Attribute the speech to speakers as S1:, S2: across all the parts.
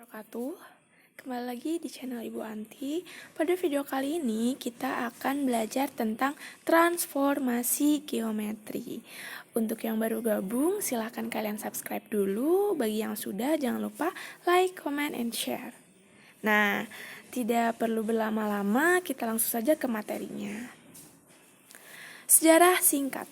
S1: wabarakatuh. Kembali lagi di channel Ibu Anti. Pada video kali ini kita akan belajar tentang transformasi geometri. Untuk yang baru gabung, silahkan kalian subscribe dulu. Bagi yang sudah, jangan lupa like, comment, and share. Nah, tidak perlu berlama-lama, kita langsung saja ke materinya. Sejarah singkat.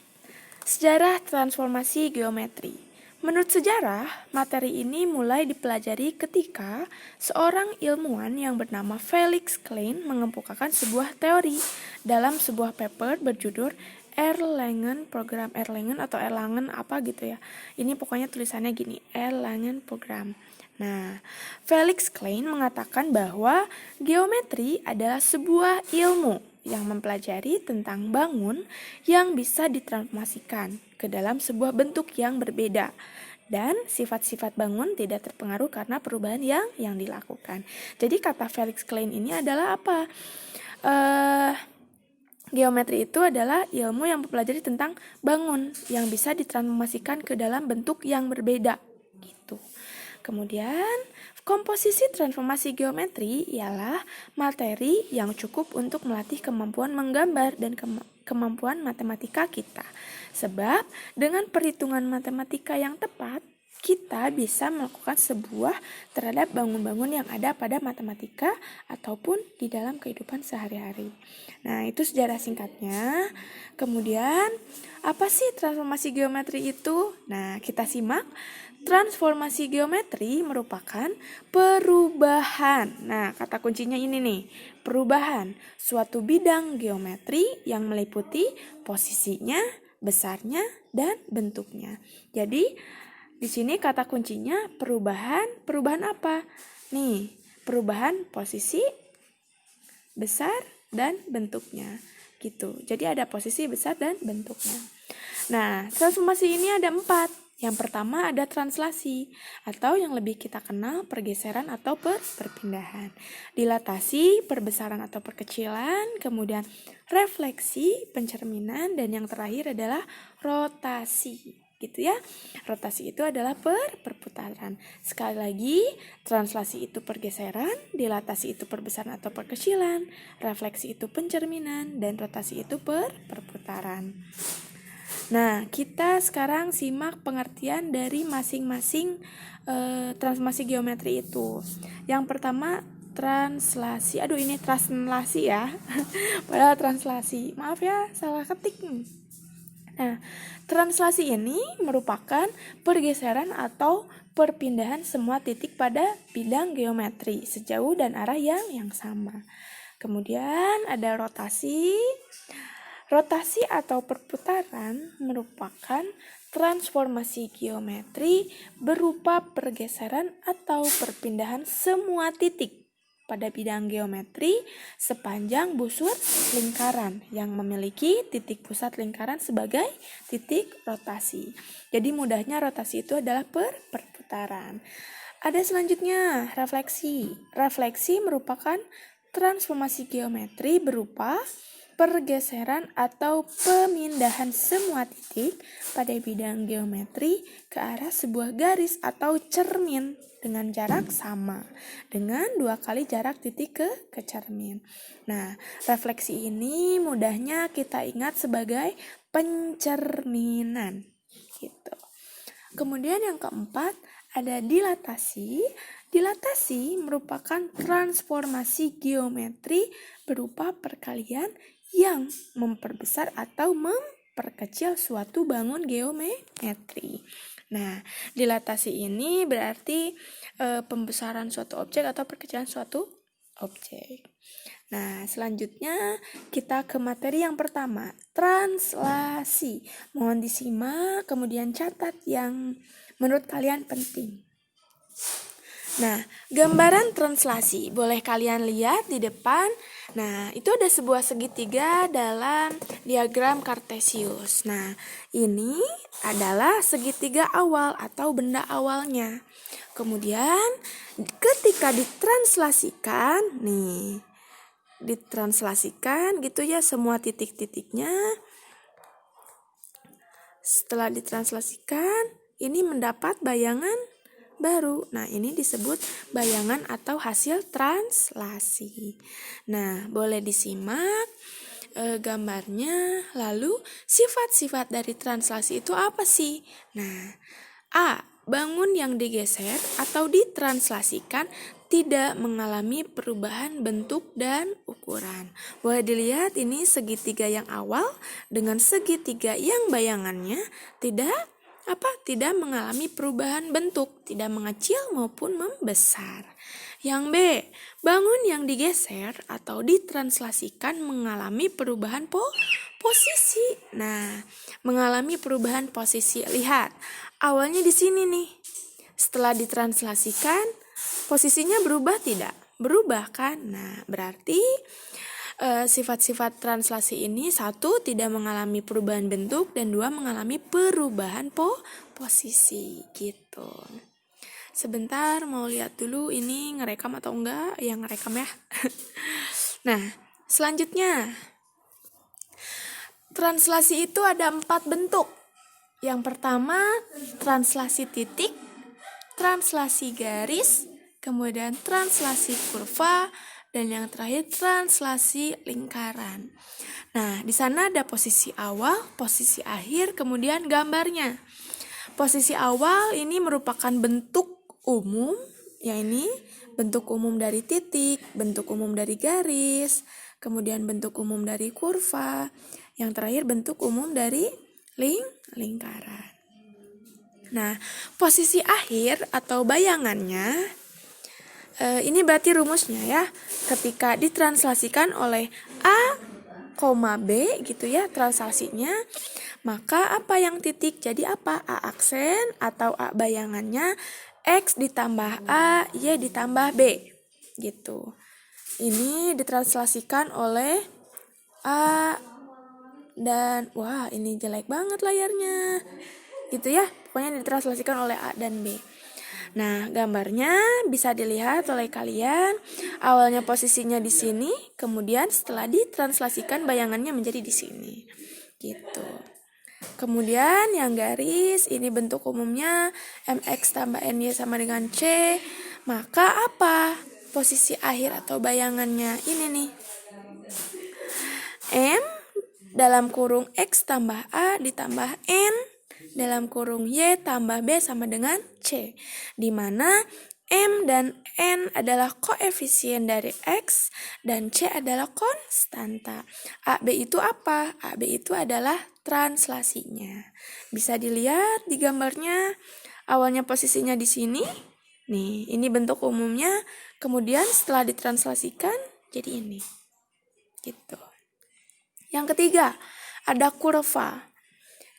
S1: Sejarah transformasi geometri. Menurut sejarah, materi ini mulai dipelajari ketika seorang ilmuwan yang bernama Felix Klein mengemukakan sebuah teori dalam sebuah paper berjudul Erlangen Program. Erlangen atau Erlangen apa gitu ya. Ini pokoknya tulisannya gini, Erlangen Program. Nah, Felix Klein mengatakan bahwa geometri adalah sebuah ilmu yang mempelajari tentang bangun yang bisa ditransformasikan ke dalam sebuah bentuk yang berbeda, dan sifat-sifat bangun tidak terpengaruh karena perubahan yang dilakukan. Jadi kata Felix Klein ini adalah apa? Geometri itu adalah ilmu yang mempelajari tentang bangun yang bisa ditransformasikan ke dalam bentuk yang berbeda gitu. Kemudian, komposisi transformasi geometri ialah materi yang cukup untuk melatih kemampuan menggambar dan kemampuan matematika kita. Sebab, dengan perhitungan matematika yang tepat, kita bisa melakukan sebuah terhadap bangun-bangun yang ada pada matematika ataupun di dalam kehidupan sehari-hari. Nah, itu sejarah singkatnya. Kemudian, apa sih transformasi geometri itu? Nah, kita simak. Transformasi geometri merupakan perubahan. Nah, kata kuncinya ini nih, perubahan suatu bidang geometri yang meliputi posisinya, besarnya, dan bentuknya. Jadi, di sini kata kuncinya perubahan apa? Nih, perubahan posisi, besar, dan bentuknya. Gitu. Jadi ada posisi, besar, dan bentuknya. Nah, transformasi ini ada 4. Yang pertama ada translasi, atau yang lebih kita kenal pergeseran atau perpindahan. Dilatasi, perbesaran atau perkecilan, kemudian refleksi, pencerminan, dan yang terakhir adalah rotasi. Gitu ya. Rotasi itu adalah perputaran. Sekali lagi, translasi itu pergeseran, dilatasi itu perbesaran atau perkecilan, refleksi itu pencerminan, dan rotasi itu perputaran. Nah, kita sekarang simak pengertian dari masing-masing transformasi geometri itu. Yang pertama, translasi. Aduh, ini translasi ya. Padahal translasi. Maaf ya, salah ketik. Nah, translasi ini merupakan pergeseran atau perpindahan semua titik pada bidang geometri sejauh dan arah yang sama. Kemudian ada rotasi. Rotasi atau perputaran merupakan transformasi geometri berupa pergeseran atau perpindahan semua titik pada bidang geometri sepanjang busur lingkaran yang memiliki titik pusat lingkaran sebagai titik rotasi. Jadi mudahnya rotasi itu adalah perputaran. Ada selanjutnya refleksi. Refleksi merupakan transformasi geometri berupa pergeseran atau pemindahan semua titik pada bidang geometri ke arah sebuah garis atau cermin dengan jarak sama dengan 2 kali jarak titik ke cermin. Nah, refleksi ini mudahnya kita ingat sebagai pencerminan gitu. Kemudian yang keempat ada dilatasi. Dilatasi merupakan transformasi geometri berupa perkalian yang memperbesar atau memperkecil suatu bangun geometri. Nah, dilatasi ini berarti pembesaran suatu objek atau perkecilan suatu objek. Nah, selanjutnya kita ke materi yang pertama, translasi. Mohon disimak, kemudian catat yang menurut kalian penting. Nah, gambaran translasi boleh kalian lihat di depan. Nah, itu ada sebuah segitiga dalam diagram Cartesius. Nah, ini adalah segitiga awal atau benda awalnya. Kemudian, ketika ditranslasikan, ditranslasikan gitu ya semua titik-titiknya. Setelah ditranslasikan, ini mendapat bayangan baru. Nah, ini disebut bayangan atau hasil translasi. Nah, boleh disimak gambarnya. Lalu, sifat-sifat dari translasi itu apa sih? Nah, A. Bangun yang digeser atau ditranslasikan tidak mengalami perubahan bentuk dan ukuran. Boleh dilihat ini segitiga yang awal dengan segitiga yang bayangannya tidak mengalami perubahan bentuk, tidak mengecil maupun membesar. Yang B, bangun yang digeser atau ditranslasikan mengalami perubahan posisi. Nah, mengalami perubahan posisi. Lihat, awalnya di sini nih. Setelah ditranslasikan, posisinya berubah tidak? Berubah kan? Nah, berarti sifat-sifat translasi ini 1. Tidak mengalami perubahan bentuk dan 2. Mengalami perubahan posisi gitu. Sebentar mau lihat dulu ini ngerekam atau enggak. Yang ngerekam ya. Nah, selanjutnya translasi itu ada 4 bentuk. Yang pertama translasi titik, translasi garis, kemudian translasi kurva, dan yang terakhir translasi lingkaran. Nah, di sana ada posisi awal, posisi akhir, kemudian gambarnya. Posisi awal ini merupakan bentuk umum, ya ini bentuk umum dari titik, bentuk umum dari garis, kemudian bentuk umum dari kurva, yang terakhir bentuk umum dari lingkaran. Nah, posisi akhir atau bayangannya ini berarti rumusnya ya. Ketika ditranslasikan oleh A, B gitu ya translasinya, maka apa yang titik jadi apa? A aksen atau A bayangannya X ditambah A, Y ditambah B gitu. Ini ditranslasikan oleh A dan wah ini jelek banget layarnya gitu ya. Pokoknya ditranslasikan oleh A dan B. Nah, gambarnya bisa dilihat oleh kalian. Awalnya posisinya di sini, kemudian setelah ditranslasikan bayangannya menjadi di sini. Gitu. Kemudian yang garis, ini bentuk umumnya MX tambah NY sama dengan C. Maka apa? Posisi akhir atau bayangannya ini nih. M dalam kurung X tambah A ditambah N dalam kurung Y tambah B sama dengan C, di mana M dan N adalah koefisien dari X dan C adalah konstanta. AB itu apa? AB itu adalah translasinya. Bisa dilihat di gambarnya, awalnya posisinya di sini. Nih, ini bentuk umumnya, kemudian setelah ditranslasikan jadi ini. Gitu. Yang ketiga, ada kurva.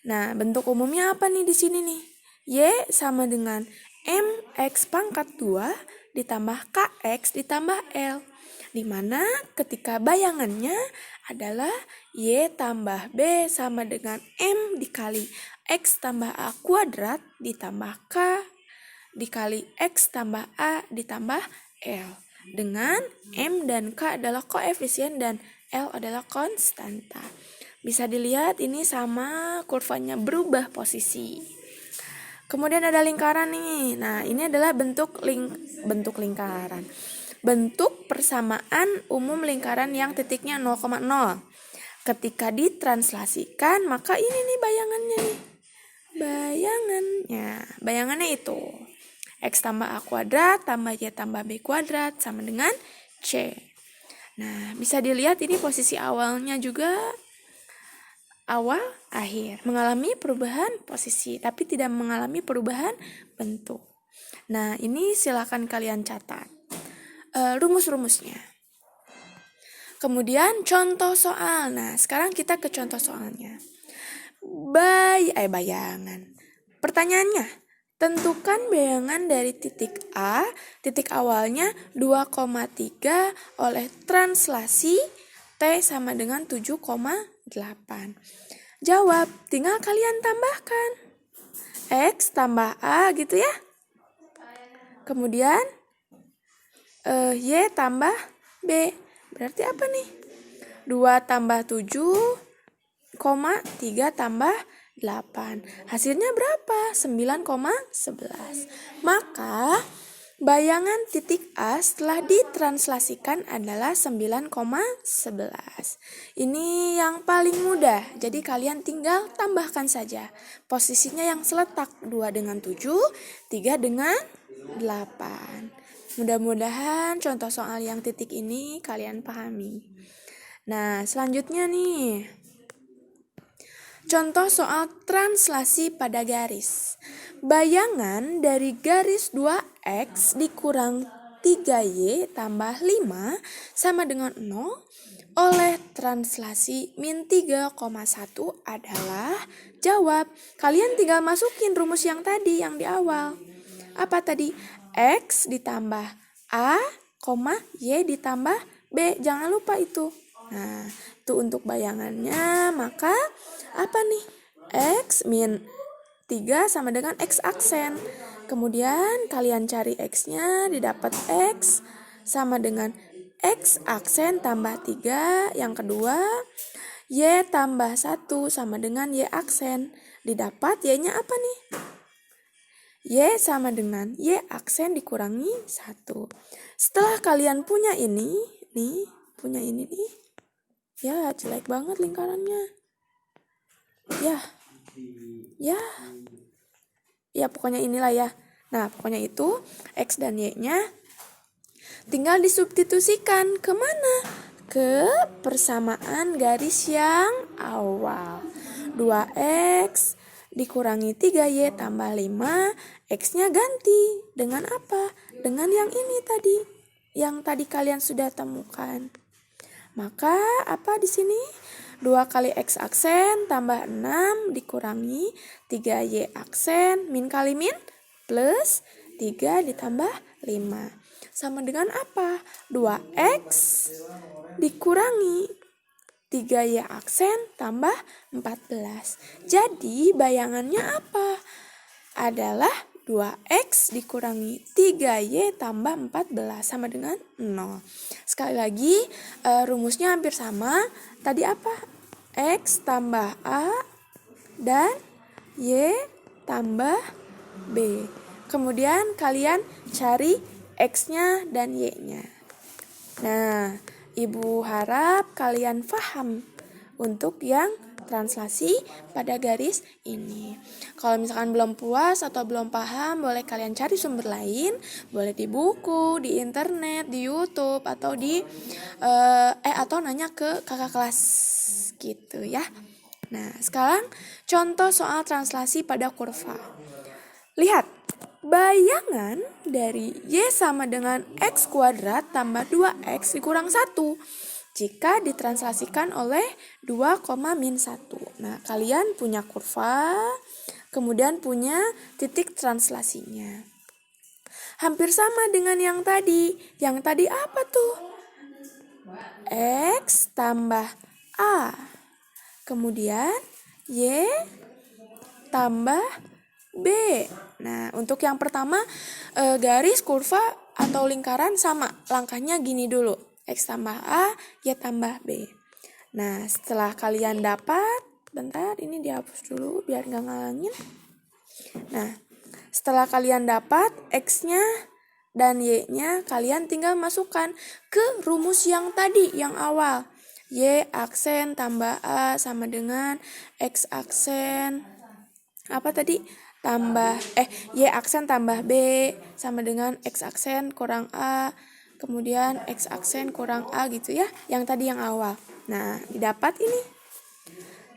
S1: Nah, bentuk umumnya apa nih di sini nih? Y sama dengan MX pangkat 2 ditambah KX ditambah L. Di mana ketika bayangannya adalah Y tambah B sama dengan M dikali X tambah A kuadrat ditambah K dikali X tambah A ditambah L. Dengan M dan K adalah koefisien dan L adalah konstanta. Bisa dilihat ini sama kurvanya berubah posisi. Kemudian ada lingkaran nih. Nah, ini adalah bentuk lingkaran. Bentuk persamaan umum lingkaran yang titiknya 0,0. Ketika ditranslasikan, maka ini nih bayangannya nih. Bayangannya itu X tambah A kuadrat tambah Y tambah B kuadrat sama dengan C. Nah, bisa dilihat ini posisi awalnya juga awal, akhir. Mengalami perubahan posisi, tapi tidak mengalami perubahan bentuk. Nah, ini silakan kalian catat rumus-rumusnya. Kemudian contoh soal. Nah, sekarang kita ke contoh soalnya. Bayangan. Pertanyaannya, tentukan bayangan dari titik A, titik awalnya 2,3 oleh translasi T sama dengan 7,8. Jawab, tinggal kalian tambahkan. X tambah A gitu ya. Kemudian Y tambah B. Berarti apa nih? 2 tambah 7, 3 tambah Hasilnya berapa? 9,11. Maka bayangan titik A setelah ditranslasikan adalah 9,11. Ini yang paling mudah, jadi kalian tinggal tambahkan saja. Posisinya yang seletak 2 dengan 7, 3 dengan 8. Mudah-mudahan contoh soal yang titik ini kalian pahami. Nah, selanjutnya nih. Contoh soal translasi pada garis. Bayangan dari garis 2x dikurang 3y tambah 5 sama dengan 0 oleh translasi min 3,1 adalah jawab. Kalian tinggal masukin rumus yang tadi yang di awal. Apa tadi? X ditambah A, Y ditambah B. Jangan lupa itu. Nah, itu untuk bayangannya. Maka apa nih? X min 3 sama dengan X aksen. Kemudian kalian cari X-nya, didapat X sama dengan X aksen tambah 3. Yang kedua, Y tambah 1 sama dengan Y aksen. Didapat Y-nya apa nih? Y sama dengan Y aksen dikurangi 1. Setelah kalian punya ini nih, ya jelek banget lingkarannya. Ya pokoknya inilah ya. Nah pokoknya itu X dan Y-nya tinggal disubstitusikan kemana? Ke persamaan garis yang awal. 2X dikurangi 3Y tambah 5, X-nya ganti dengan apa? Dengan yang ini tadi, yang tadi kalian sudah temukan. Maka apa di sini? 2 kali X aksen tambah 6 dikurangi 3Y aksen, min kali min, plus 3 ditambah 5. Sama dengan apa? 2X dikurangi 3Y aksen tambah 14. Jadi bayangannya apa? Adalah 2X dikurangi 3Y tambah 14 sama dengan 0. Sekali lagi rumusnya hampir sama. Tadi apa? X tambah A dan Y tambah B. Kemudian kalian cari X-nya dan Y-nya. Nah, Ibu harap kalian paham untuk yang translasi pada garis ini. Kalau misalkan belum puas atau belum paham, boleh kalian cari sumber lain, boleh di buku, di internet, di YouTube, atau atau nanya ke kakak kelas gitu ya. Nah, sekarang contoh soal translasi pada kurva. Lihat, bayangan dari Y sama dengan X kuadrat tambah 2X dikurang 1 jika ditranslasikan oleh 2, min 1. Nah, kalian punya kurva, kemudian punya titik translasinya. Hampir sama dengan yang tadi. Yang tadi apa tuh? X tambah A. Kemudian Y tambah B. Nah, untuk yang pertama garis, kurva, atau lingkaran sama. Langkahnya gini dulu. X tambah A, Y tambah B. Nah, setelah kalian dapat, bentar ini dihapus dulu biar nggak ngalangin. Nah, setelah kalian dapat X-nya dan Y-nya, kalian tinggal masukkan ke rumus yang tadi, yang awal. Y aksen tambah A sama dengan X aksen apa tadi? Y aksen tambah B sama dengan X aksen kurang A, kemudian X aksen kurang A gitu ya, yang tadi yang awal. Nah, didapat ini.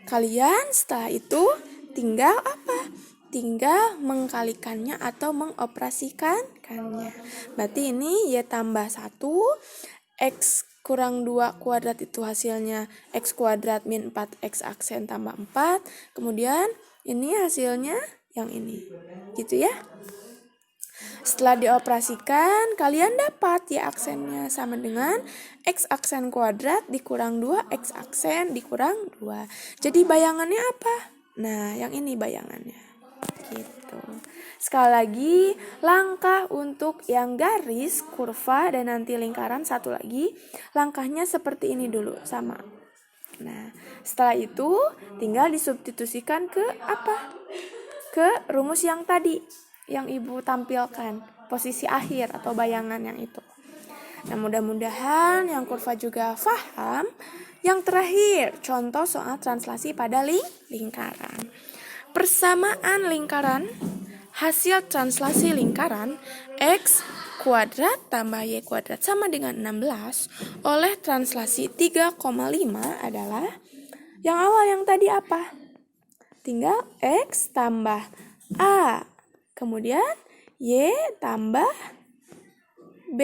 S1: Kalian setelah itu tinggal apa? Tinggal mengkalikannya atau mengoperasikannya. Berarti ini Y tambah 1, X kurang 2 kuadrat itu hasilnya X kuadrat min 4X aksen tambah 4. Kemudian ini hasilnya yang ini, gitu ya. Setelah dioperasikan, kalian dapat Y aksennya sama dengan X aksen kuadrat dikurang 2 X aksen dikurang 2. Jadi bayangannya apa? Nah, yang ini bayangannya. Gitu. Sekali lagi, langkah untuk yang garis, kurva, dan nanti lingkaran satu lagi. Langkahnya seperti ini dulu, sama. Nah, setelah itu tinggal disubstitusikan ke apa? Ke rumus yang tadi yang Ibu tampilkan, posisi akhir atau bayangan yang itu. Nah, mudah-mudahan yang kurva juga paham. Yang terakhir, contoh soal translasi pada lingkaran. Persamaan lingkaran, hasil translasi lingkaran X kuadrat tambah Y kuadrat sama dengan 16 oleh translasi 3,5 adalah yang awal yang tadi apa? Tinggal X tambah A, kemudian Y tambah B,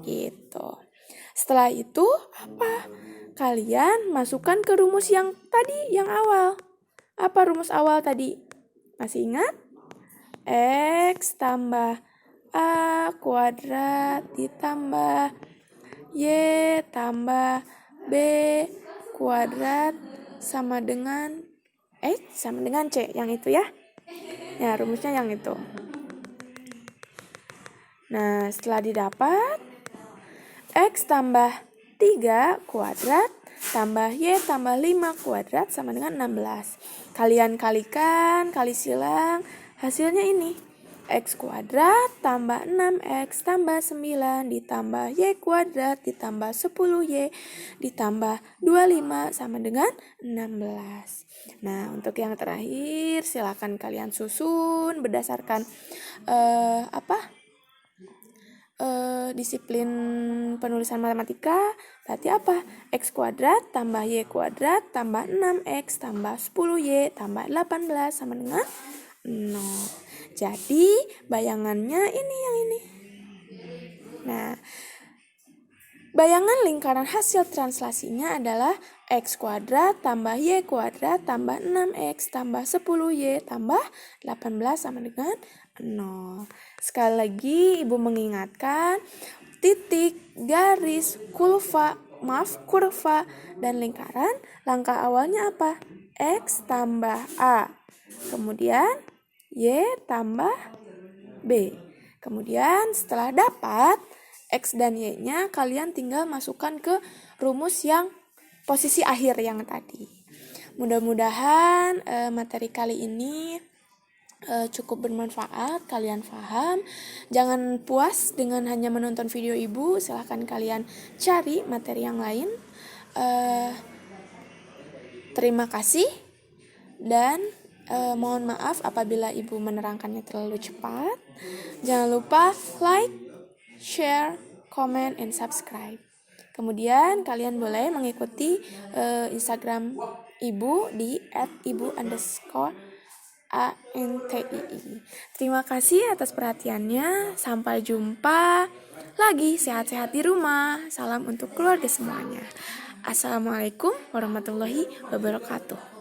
S1: gitu. Setelah itu apa? Kalian masukkan ke rumus yang tadi, yang awal. Apa rumus awal tadi? Masih ingat? X tambah A kuadrat ditambah Y tambah B kuadrat sama dengan sama dengan C, yang itu ya. Ya, rumusnya yang itu. Nah, setelah didapat X tambah 3 kuadrat tambah Y tambah 5 kuadrat sama dengan 16. Kalian kalikan, kali silang, hasilnya ini. X kuadrat tambah 6X tambah 9 ditambah Y kuadrat ditambah 10Y ditambah 25 sama dengan 16. Nah, untuk yang terakhir silakan kalian susun berdasarkan disiplin penulisan matematika. Berarti apa? X kuadrat tambah Y kuadrat tambah 6X tambah 10Y tambah 18 sama dengan 0. Jadi bayangannya ini yang ini. Nah, bayangan lingkaran hasil translasinya adalah X kuadrat tambah Y kuadrat tambah 6X tambah 10Y tambah 18 sama dengan 0. Sekali lagi Ibu mengingatkan, titik, garis, kurva, dan lingkaran, langkah awalnya apa? X tambah A. Kemudian Y tambah B. Kemudian setelah dapat X dan Y-nya, kalian tinggal masukkan ke rumus yang posisi akhir yang tadi. Mudah-mudahan materi kali ini cukup bermanfaat, kalian paham. Jangan puas dengan hanya menonton video Ibu, silahkan kalian cari materi yang lain. Terima kasih dan mohon maaf apabila Ibu menerangkannya terlalu cepat. Jangan lupa like, share, comment, and subscribe. Kemudian kalian boleh mengikuti Instagram Ibu di @ibu_ANTII. Terima kasih atas perhatiannya. Sampai jumpa lagi. Sehat-sehat di rumah. Salam untuk keluarga semuanya. Assalamualaikum warahmatullahi wabarakatuh.